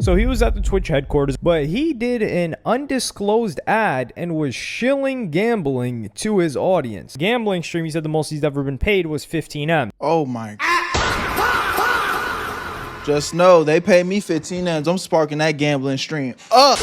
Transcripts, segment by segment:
So he was at the Twitch headquarters, but he did an undisclosed ad and was shilling gambling to his audience. Gambling stream, he said the most he's ever been paid was 15M. Oh my. Just know they pay me 15 M's. I'm sparking that gambling stream up.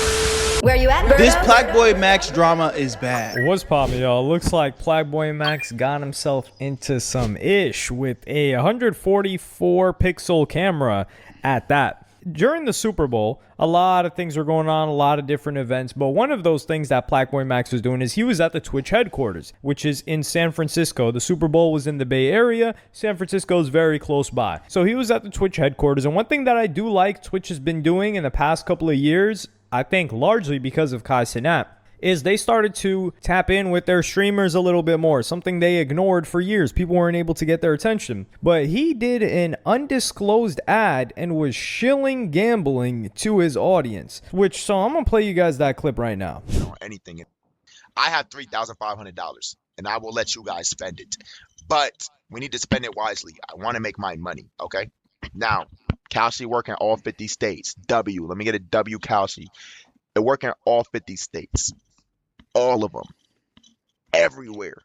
Where you at, Berto? This Plaqueboymax drama is bad. What's poppin', y'all? Looks like Plaqueboymax got himself into some ish with a 144 pixel camera at that. During the Super Bowl, a lot of things were going on, a lot of different events, but one of those things that Plaqueboymax was doing is he was at the Twitch headquarters, which is in San Francisco. The Super Bowl was in the Bay Area. San Francisco is very close by. So he was at the Twitch headquarters, and one thing that I do like Twitch has been doing in the past couple of years, I think largely because of Kai Cenat, is they started to tap in with their streamers a little bit more, something they ignored for years. People weren't able to get their attention. But he did an undisclosed ad and was shilling gambling to his audience, so I'm going to play you guys that clip right now. Anything. I have $3,500 and I will let you guys spend it. But we need to spend it wisely. I want to make my money, okay? Now, Kalshi working all 50 states. W. Let me get a W, Kalshi. They're working all 50 states. All of them. Everywhere.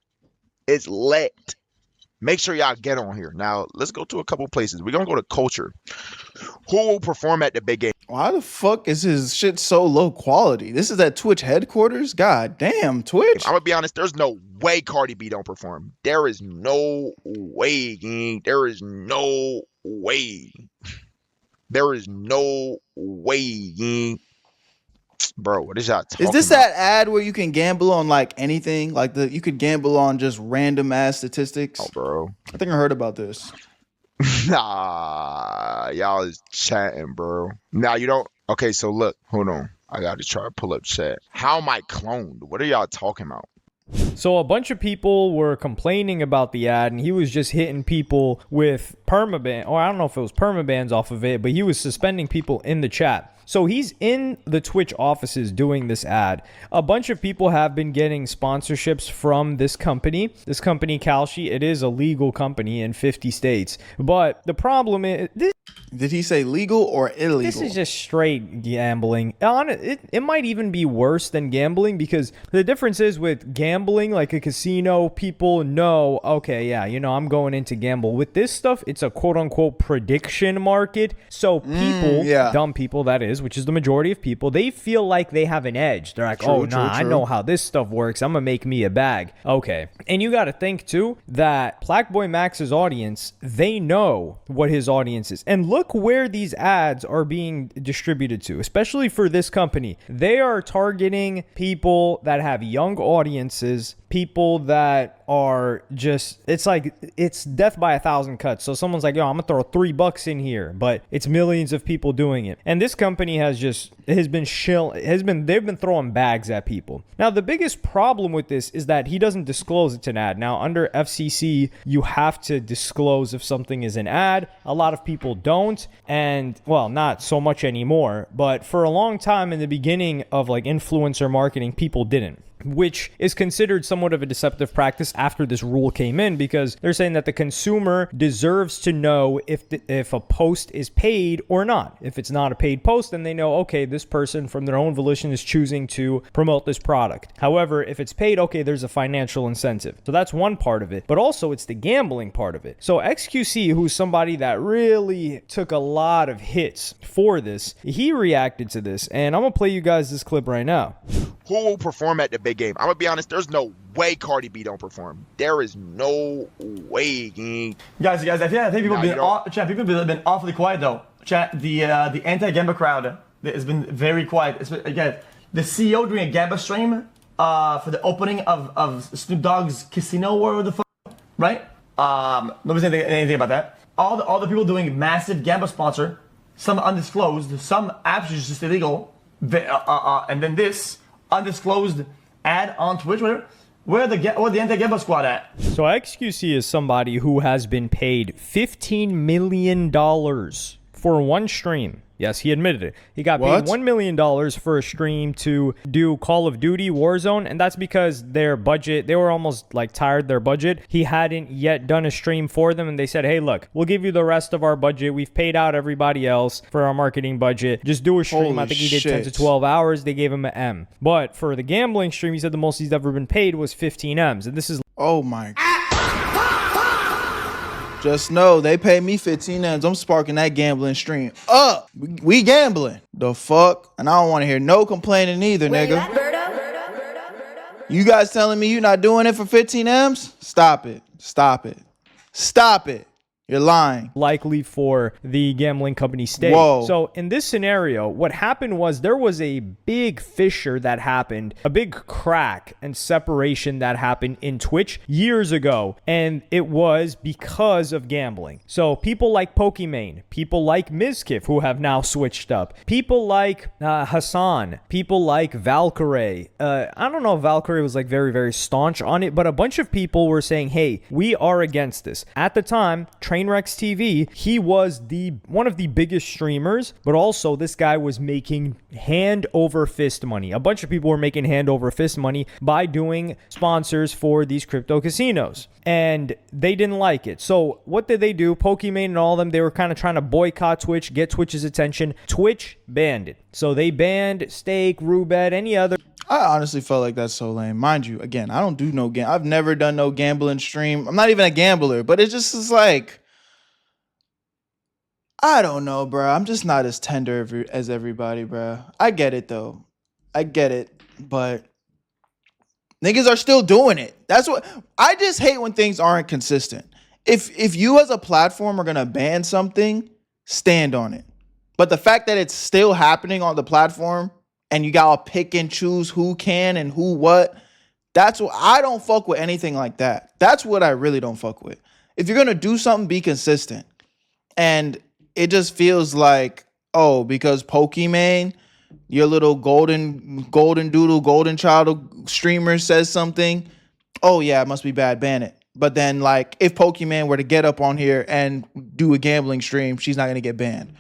It's lit. Make sure y'all get on here. Now, let's go to a couple places. We're going to go to culture. Who will perform at the big game? Why the fuck is his shit so low quality? This is at Twitch headquarters? God damn, Twitch. I'm going to be honest. There's no way Cardi B don't perform. There is no way, gang. There is no way. There is no way, gang. Bro, what is y'all talking Is this about? that ad where you can gamble on like anything? Like you could gamble on just random ass statistics? Oh, bro. I think I heard about this. Nah, y'all is chatting, bro. Now you don't. Okay, so look, hold on. I got to try to pull up chat. How am I cloned? What are y'all talking about? So a bunch of people were complaining about the ad, and he was just hitting people with permaban, or I don't know if it was permabans off of it, but he was suspending people in the chat. So he's in the Twitch offices doing this ad. A bunch of people have been getting sponsorships from this company. This company, Kalshi, it is a legal company in 50 states. But the problem is... Did he say legal or illegal? This is just straight gambling. It might even be worse than gambling, because the difference is with gambling, like a casino, people know, okay, yeah, I'm going in to gamble. With this stuff, it's a quote-unquote prediction market. So people, dumb people that is, which is the majority of people, they feel like they have an edge. They're like, true. I know how this stuff works. I'm going to make me a bag. Okay. And you got to think, too, that Plaqueboymax's audience, they know what his audience is. And look where these ads are being distributed to, especially for this company. They are targeting people that have young audiences, people that are just, it's like, it's death by 1,000 cuts. So someone's like, yo, I'm gonna throw $3 in here, but it's millions of people doing it. And this company they've been throwing bags at people. Now, the biggest problem with this is that he doesn't disclose it's an ad. Now, under FCC, you have to disclose if something is an ad. A lot of people don't, and well, not so much anymore, but for a long time in the beginning of like influencer marketing, people didn't, which is considered somewhat of a deceptive practice after this rule came in, because they're saying that the consumer deserves to know if a post is paid or not. If it's not a paid post, then they know, okay, this person from their own volition is choosing to promote this product. However, if it's paid, okay, there's a financial incentive. So that's one part of it, but also it's the gambling part of it. So XQC, who's somebody that really took a lot of hits for this, he reacted to this, and I'm gonna play you guys this clip right now. Who will perform at the big game? I'm gonna be honest. There's no way Cardi B don't perform. There is no way, gang. Guys, I think people have been awfully quiet though. Chat, the anti-Gamba crowd has been very quiet. Again, the CEO doing a Gamba stream for the opening of Snoop Dogg's casino or the fuck, right? Nobody's saying anything about that. All the people doing massive Gamba sponsor, some undisclosed, some absolutely just illegal, and then this undisclosed ad on Twitch, whatever. Where the anti-Gamba squad at? So XQC is somebody who has been paid $15 million for one stream. Yes, he admitted it. He got What? paid $1 million for a stream to do Call of Duty Warzone, and that's because their budget, they were almost like tired their budget. He hadn't yet done a stream for them, and they said, hey, look, we'll give you the rest of our budget. We've paid out everybody else for our marketing budget. Just do a stream. Holy I think he did 10 to shit. 12 hours. They gave him an M. But for the gambling stream, he said the most he's ever been paid was 15 M's, and this is Oh my. Just know they pay me 15 M's. I'm sparking that gambling stream up. We gambling. The fuck? And I don't want to hear no complaining either, nigga. You guys telling me you're not doing it for 15 M's? Stop it. Stop it. Stop it. You're lying. likely for the gambling company stake. Whoa. So in this scenario, what happened was there was a big fissure that happened, a big crack and separation that happened in Twitch years ago, and it was because of gambling. So people like Pokimane, people like Mizkif, who have now switched up, people like Hassan, people like Valkyrie. I don't know if Valkyrie was like very, very staunch on it, but a bunch of people were saying, hey, we are against this. At the time, Trainwrecks TV, he was one of the biggest streamers, but also this guy was making hand over fist money. A bunch of people were making hand over fist money by doing sponsors for these crypto casinos, and they didn't like it. So what did they do? Pokimane and all of them, they were kind of trying to boycott Twitch, get Twitch's attention. Twitch banned it. So they banned Stake, Rubet, any other. I honestly felt like that's so lame. Mind you, again, I don't do no I've never done no gambling stream. I'm not even a gambler, but it just is like, I don't know, bro. I'm just not as tender as everybody, bro. I get it, though. I get it, but niggas are still doing it. That's what I just hate when things aren't consistent. If you as a platform are gonna ban something, stand on it. But the fact that it's still happening on the platform and you gotta pick and choose who can and who what, that's what I don't fuck with anything like that. That's what I really don't fuck with. If you're gonna do something, be consistent. And it just feels like, oh, because Pokimane, your little golden doodle, golden child streamer says something, oh yeah, it must be bad, ban it. But then like if Pokimane were to get up on here and do a gambling stream, she's not gonna get banned.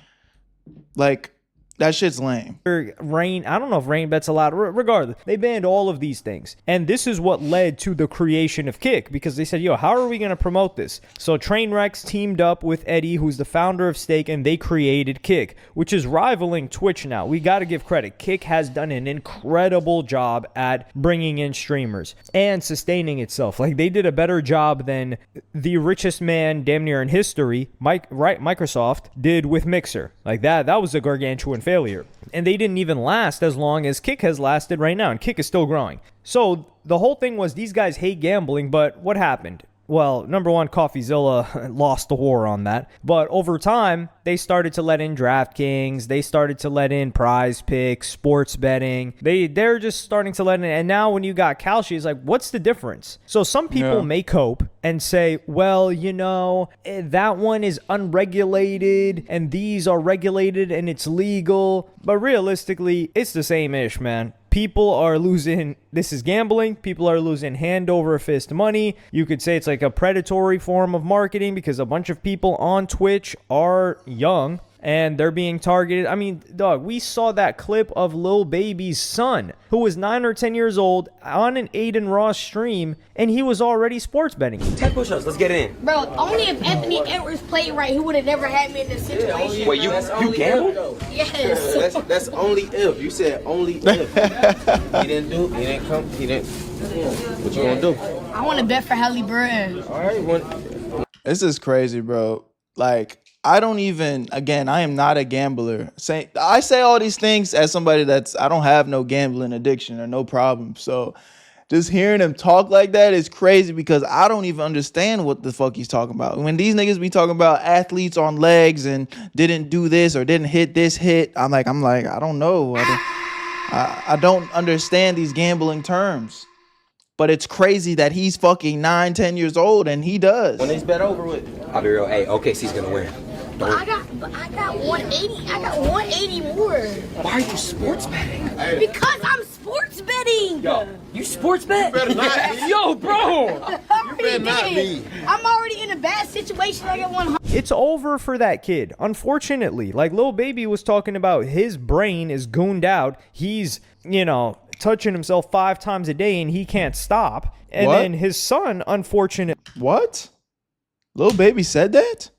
Like, that shit's lame. Rain, I don't know if rain bet's allowed. Regardless, they banned all of these things. And this is what led to the creation of Kick, because they said, yo, how are we going to promote this? So Trainwrecks teamed up with Eddie, who's the founder of Stake, and they created Kick, which is rivaling Twitch now. We got to give credit. Kick has done an incredible job at bringing in streamers and sustaining itself. Like, they did a better job than the richest man damn near in history, Microsoft, did with Mixer. Like, that was a gargantuan failure. And they didn't even last as long as Kick has lasted right now, and Kick is still growing. So the whole thing was these guys hate gambling, but what happened? Well, number one, CoffeeZilla lost the war on that. But over time, they started to let in DraftKings. They started to let in Prize Picks, sports betting. They're just starting to let in. And now when you got Kalshi, it's like, what's the difference? So some people may cope and say, well, you know, that one is unregulated and these are regulated and it's legal. But realistically, it's the same ish, man. People are losing, this is gambling, people are losing hand over fist money. You could say it's like a predatory form of marketing because a bunch of people on Twitch are young and they're being targeted. I mean, dog, we saw that clip of Lil Baby's son, who was 9 or 10 years old, on an Aiden Ross stream, and he was already sports betting. 10 push-ups, let's get it in. Bro, only if Anthony Edwards played right, he would have never had me in this situation. Wait, you gamble? Yes. That's only if. You said only if. He didn't come. What you gonna do? I want to bet for Halle Berry. All right, This is crazy, bro. Like, I am not a gambler. I say all these things as somebody I don't have no gambling addiction or no problem. So just hearing him talk like that is crazy because I don't even understand what the fuck he's talking about. When these niggas be talking about athletes on legs and didn't do this or didn't hit this hit, I'm like, I don't know. I don't understand these gambling terms. But it's crazy that he's fucking 9, 10 years old and he does. when it's bet over with. I'll be real. Hey, OKC's gonna win. But I got 180. I got 180 more. Why are you sports betting? Because I'm sports betting. Yo, you sports bet? Better not be. Yo, bro! I'm already in in a bad situation, I get 100. It's over for that kid, unfortunately. Like Lil Baby was talking about, his brain is gooned out. He's, touching himself 5 times a day and he can't stop. And What? then his son, unfortunately, What? Lil Baby said that?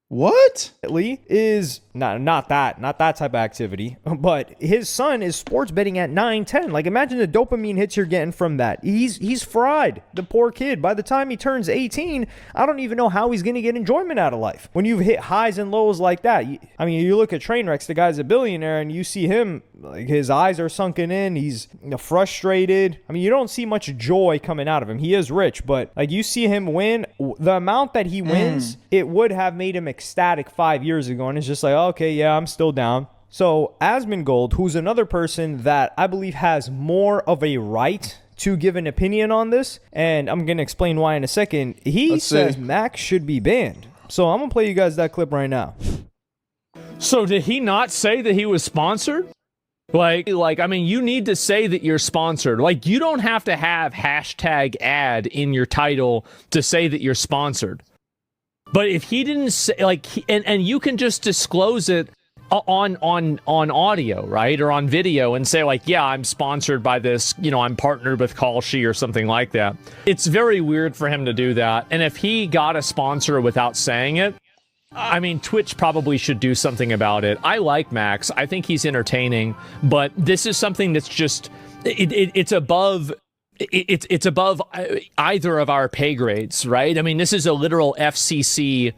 What? is not that type of activity, but his son is sports betting at 9-10. Like, imagine the dopamine hits you're getting from that. He's fried, the poor kid. By the time he turns 18, I don't even know how he's gonna get enjoyment out of life when you've hit highs and lows like that. You look at Trainwrecks, the guy's a billionaire, and you see him, like, his eyes are sunken in, he's frustrated. You don't see much joy coming out of him. He is rich, but like, you see him win, the amount that he wins, it would have made him ecstatic 5 years ago, and it's just like, okay, yeah, I'm still down. So Asmongold, who's another person that I believe has more of a right to give an opinion on this, and I'm going to explain why in a second, he says Max should be banned. So I'm going to play you guys that clip right now. So did he not say that he was sponsored? You need to say that you're sponsored. Like, you don't have to have hashtag ad in your title to say that you're sponsored. But if he didn't say, and you can just disclose it on audio, right? Or on video and say, like, yeah, I'm sponsored by this, I'm partnered with Kalshi or something like that. It's very weird for him to do that. And if he got a sponsor without saying it, Twitch probably should do something about it. I like Max. I think he's entertaining, but this is something that's just, it's above... It's above either of our pay grades, right? This is a literal FCC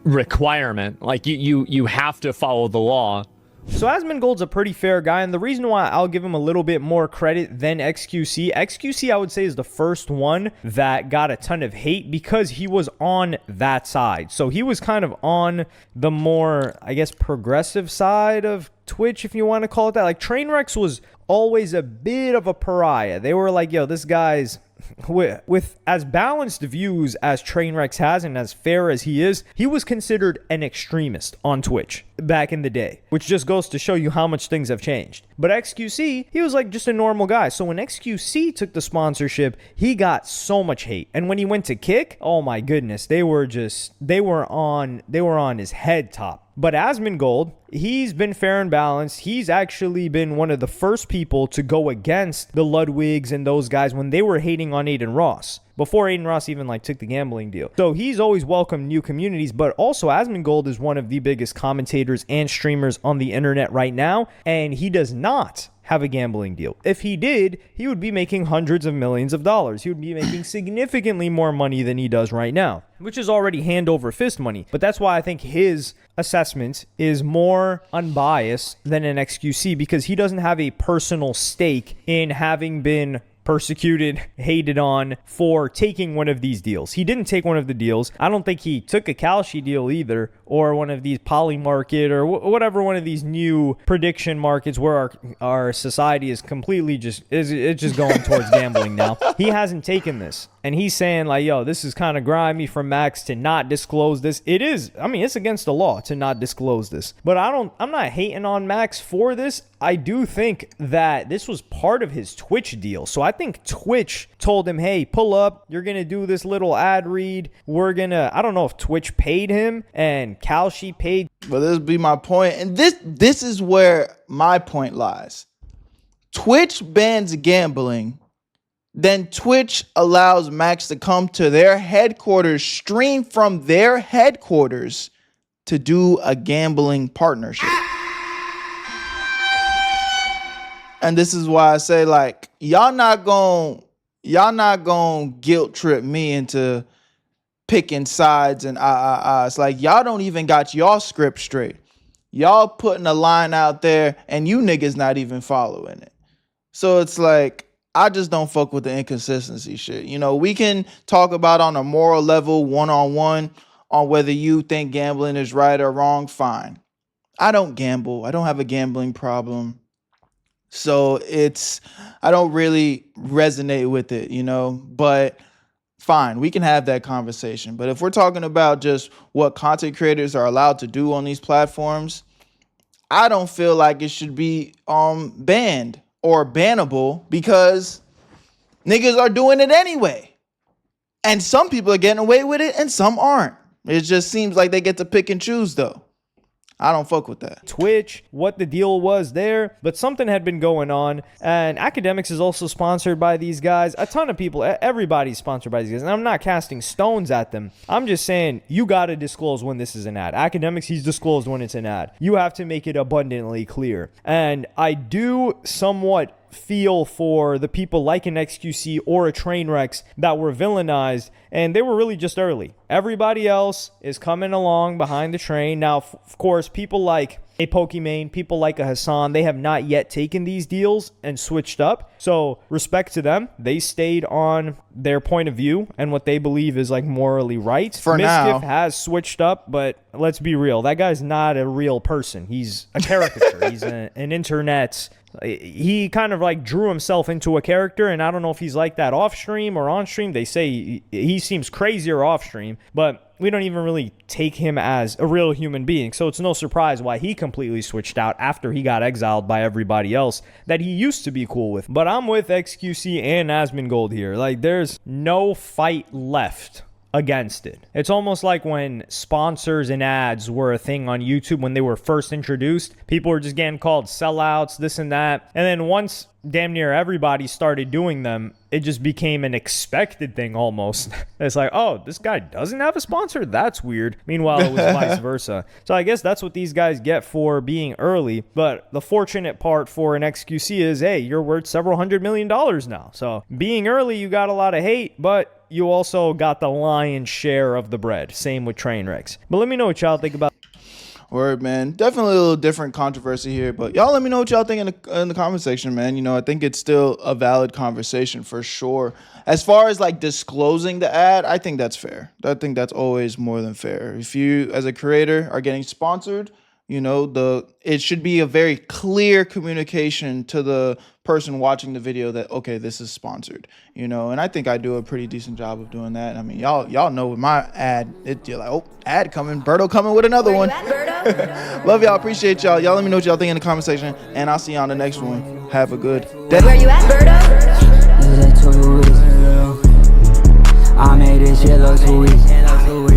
requirement. Like, you have to follow the law. So Asmongold's a pretty fair guy, and the reason why I'll give him a little bit more credit than XQC, I would say, is the first one that got a ton of hate because he was on that side. So he was kind of on the more, I guess, progressive side of Twitch, if you want to call it that. Like, Trainwrecks was always a bit of a pariah. They were like, yo, this guy's with as balanced views as Trainwrecks has and as fair as he is, he was considered an extremist on Twitch back in the day, which just goes to show you how much things have changed. But XQC, he was like just a normal guy. So when XQC took the sponsorship, he got so much hate. And when he went to Kick, oh my goodness, they were on his head top. But Asmongold, he's been fair and balanced. He's actually been one of the first people to go against the Ludwigs and those guys when they were hating on Aiden Ross, before Aiden Ross even took the gambling deal. So he's always welcomed new communities, but also Asmongold is one of the biggest commentators and streamers on the internet right now, and he does not have a gambling deal. If he did, he would be making hundreds of millions of dollars. He would be making significantly more money than he does right now, which is already hand over fist money. But that's why I think his assessment is more unbiased than an XQC, because he doesn't have a personal stake in having been persecuted, hated on for taking one of these deals. He didn't take one of the deals. I don't think he took a Kalshi deal either, or one of these poly market or whatever, one of these new prediction markets where our society is completely it's just going towards gambling now. He hasn't taken this. And he's saying like, yo, this is kind of grimy for Max to not disclose this. It is. It's against the law to not disclose this. But I'm not hating on Max for this. I do think that this was part of his Twitch deal. So I think Twitch told him, hey, pull up. You're going to do this little ad read. I don't know if Twitch paid him and Kalshi paid. But this would be my point. And this is where my point lies. Twitch bans gambling. Then Twitch allows Max to come to their headquarters, stream from their headquarters to do a gambling partnership. And this is why I say, like, y'all not gonna guilt trip me into picking sides and It's like, y'all don't even got y'all script straight. Y'all putting a line out there and you niggas not even following it. So it's like, I just don't fuck with the inconsistency shit. We can talk about on a moral level, one-on-one, on whether you think gambling is right or wrong, fine. I don't gamble. I don't have a gambling problem. So I don't really resonate with it, but fine, we can have that conversation. But if we're talking about just what content creators are allowed to do on these platforms, I don't feel like it should be banned or bannable, because niggas are doing it anyway. And some people are getting away with it and some aren't. It just seems like they get to pick and choose though. I don't fuck with that. Twitch, what the deal was there, but something had been going on. And Academics is also sponsored by these guys. A ton of people, everybody's sponsored by these guys. And I'm not casting stones at them. I'm just saying you got to disclose when this is an ad. Academics, he's disclosed when it's an ad. You have to make it abundantly clear. And I do somewhat feel for the people like an XQC or a Trainwrecks that were villainized, and they were really just early. Everybody else is coming along behind the train. Now, of course, people like a Pokimane, people like a Hassan, they have not yet taken these deals and switched up. So respect to them. They stayed on their point of view and what they believe is like morally right. For now. Miskiff has switched up, but let's be real. That guy's not a real person. He's a caricature. He's an internet. He kind of like drew himself into a character, and I don't know if he's like that off stream or on stream. They say he seems crazier off stream, but we don't even really take him as a real human being. So it's no surprise why he completely switched out after he got exiled by everybody else that he used to be cool with. But I'm with XQC and Asmongold here. Like, there's no fight left against it. It's almost like when sponsors and ads were a thing on YouTube when they were first introduced. People were just getting called sellouts, this and that. And then once damn near everybody started doing them, it just became an expected thing almost. It's like, oh, this guy doesn't have a sponsor? That's weird. Meanwhile, it was vice versa. So I guess that's what these guys get for being early. But the fortunate part for an XQC is, hey, you're worth several $100 million now. So being early, you got a lot of hate, but you also got the lion's share of the bread. Same with Trainwrecks. But let me know what y'all think about. Word, man. Definitely a little different controversy here, but y'all let me know what y'all think in the comment section, man. You know, I think it's still a valid conversation for sure. As far as like disclosing the ad, I think that's fair. I think that's always more than fair. If you, as a creator, are getting sponsored, you know, it should be a very clear communication to the person watching the video that, okay, this is sponsored, you know, and I think I do a pretty decent job of doing that. I mean, y'all know with my ad, you're like, oh, ad coming, Berto coming with another one. Love y'all, appreciate y'all. Y'all let me know what y'all think in the comment section, and I'll see y'all on the next one. Have a good day. Where you at, Berto? I made this shit look too easy.